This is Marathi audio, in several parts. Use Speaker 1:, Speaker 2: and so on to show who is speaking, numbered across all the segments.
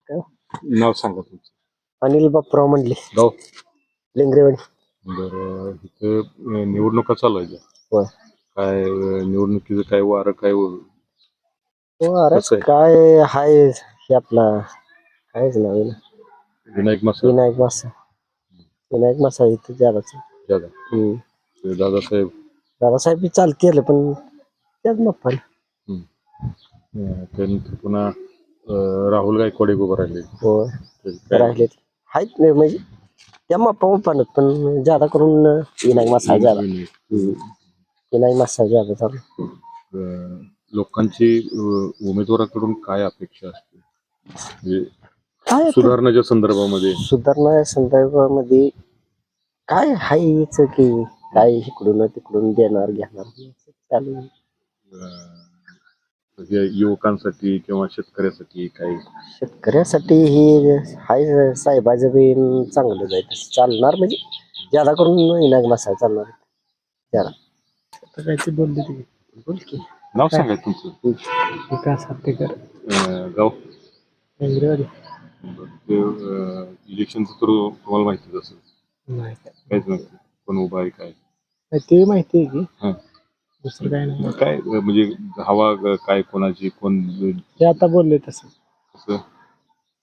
Speaker 1: नाव सांगा तुमचं.
Speaker 2: अनिल बापराव म्हणले
Speaker 1: गाव.
Speaker 2: लिंगरेवाडी.
Speaker 1: बरं इथं निवडणुका चालू आहेत.
Speaker 2: होय.
Speaker 1: काय निवडणुकीचं काय वारं काय
Speaker 2: अरे
Speaker 1: कसं आहे?
Speaker 2: काय हाय हे आपला कायच नाव आहे ना,
Speaker 1: विनायक मासा
Speaker 2: विनायक मासा. विनायक मासा इथं जादाच.
Speaker 1: दादा दादासाहेब
Speaker 2: दादासाहेब बी चालते पण त्याच मप्पा.
Speaker 1: त्यानंतर पुन्हा राहुल गायकवाड एक उभं राहिले.
Speaker 2: होय
Speaker 1: काय
Speaker 2: राहिले आहेत नाही म्हणजे त्या मप्पानच पण जादा करून विनायक मासा जादा. विनायक मासा जादा चालू.
Speaker 1: लोकांची उमेदवाराकडून काय अपेक्षा असते म्हणजे
Speaker 2: काय
Speaker 1: सुधारण्याच्या संदर्भामध्ये?
Speaker 2: सुधारणा संदर्भामध्ये काय हायच की काय इकडून तिकडून देणार घेणार चालू.
Speaker 1: युवकांसाठी किंवा शेतकऱ्यासाठी काय?
Speaker 2: शेतकऱ्यासाठी हे हाय साहेबाचं बी चांगलं जायचं चालणार म्हणजे ज्यादा करून विनायक मासा चालणार त्याला. काय ते बोलले ते बोल की.
Speaker 1: नाव सांगाय तुमचं.
Speaker 2: विकास हत्तेकर.
Speaker 1: गाव.
Speaker 2: लिंगरेवाडी.
Speaker 1: इलेक्शनचं तर तुम्हाला माहितीच असेल. काहीच माहिती कोण उभा आहे काय
Speaker 2: ते माहिती आहे की.
Speaker 1: हा
Speaker 2: दुसरं काय नाही.
Speaker 1: काय म्हणजे हवा काय कोणाची कोण
Speaker 2: ते आता बोलले तसं.
Speaker 1: कसं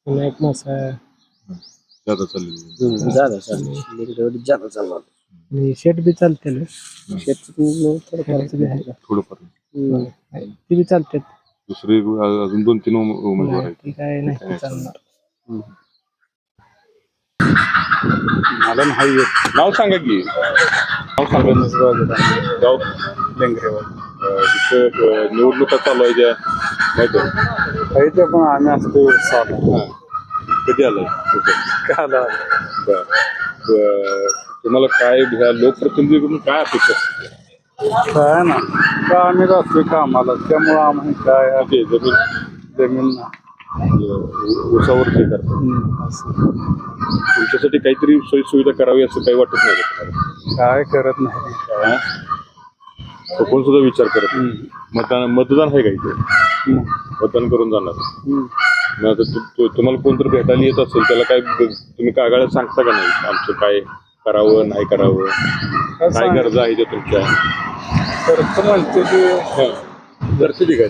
Speaker 2: विनायक मासा
Speaker 1: जादा चाललेलं.
Speaker 2: जादा चालणार. शेट बी चालते शेट
Speaker 1: थोडंफार
Speaker 2: ती बी चालते.
Speaker 1: दुसरे अजून 2-3 उमेदवार आहेत.
Speaker 2: ती काय नाही चालणार.
Speaker 1: मला नाही येत. नाव सांगा की. नाव सांगा. गाव.
Speaker 2: लिंगरेवाडी.
Speaker 1: तिथं निवडणुका चालू आहे ज्या माहिती
Speaker 2: आहे पण आम्ही असतो साला.
Speaker 1: कधी आलाय? तुम्हाला काय लोकप्रतिनिधीकडून काय अपेक्षा असते?
Speaker 2: काय ना का आम्ही राहतोय कामाला त्यामुळं आम्ही काय जमीन
Speaker 1: उसावरती करतात. तुमच्यासाठी काहीतरी सोयी सुविधा करावी असं काही वाटत नाही का तुम्हाला?
Speaker 2: काय करत नाही.
Speaker 1: कोण सुद्धा विचार करत नाही. मतदान आहे का इथे? मतदान करून जाणार. आता तुम्हाला कोणतरी भेटायला येत असेल त्याला काय तुम्ही कागाळ्यात सांगता का नाही आमचं काय करावं नाही करावं काय गरजा आहे त्या तुमच्या?
Speaker 2: म्हणते की
Speaker 1: घरची काय